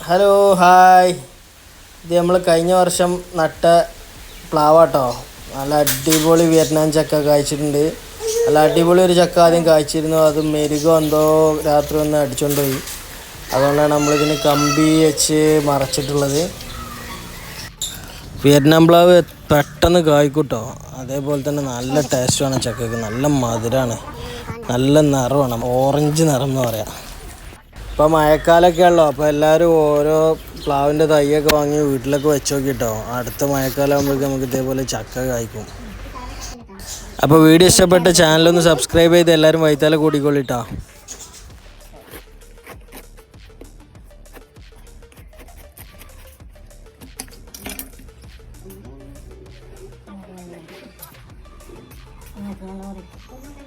Hello hi, ഇത് നമ്മൾ കഴിഞ്ഞ വർഷം നട്ട പ്ലാവാട്ടോ. നല്ല അടിപൊളി വിയറ്റ്നാം ചക്ക കായ്ച്ചിട്ടുണ്ട്. നല്ല അടിപൊളി ഒരു ചക്ക ആദ്യം കായ്ച്ചിരുന്നു. അത് മെരുകോ എന്തോ രാത്രി ഒന്ന് അടിച്ചുകൊണ്ട് പോയി. അതുകൊണ്ടാണ് നമ്മളിതിന് കമ്പി വെച്ച് മറച്ചിട്ടുള്ളത്. വിയറ്റ്നാം പ്ലാവ് പെട്ടെന്ന് കായ്ക്കൂട്ടോ. അതേപോലെ തന്നെ നല്ല ടേസ്റ്റുമാണ് ചക്കയ്ക്ക്. നല്ല മധുരമാണ്, നല്ല നിറമാണ്, ഓറഞ്ച് നിറം എന്ന് പറയാം. ഇപ്പോൾ മഴക്കാലമൊക്കെ ആണല്ലോ, അപ്പോൾ എല്ലാവരും ഓരോ പ്ലാവിൻ്റെ തൈയൊക്കെ വാങ്ങി വീട്ടിലൊക്കെ വെച്ച് നോക്കിട്ടോ. അടുത്ത മഴക്കാലം ആകുമ്പോഴേക്കും നമുക്ക് ഇതേപോലെ ചക്ക കായ്ക്കും. അപ്പോൾ വീഡിയോ ഇഷ്ടപ്പെട്ട ചാനലൊന്ന് സബ്സ്ക്രൈബ് ചെയ്ത് എല്ലാവരും വൈത്താലെ കൂടിക്കൊള്ളിട്ടോ. Gracias.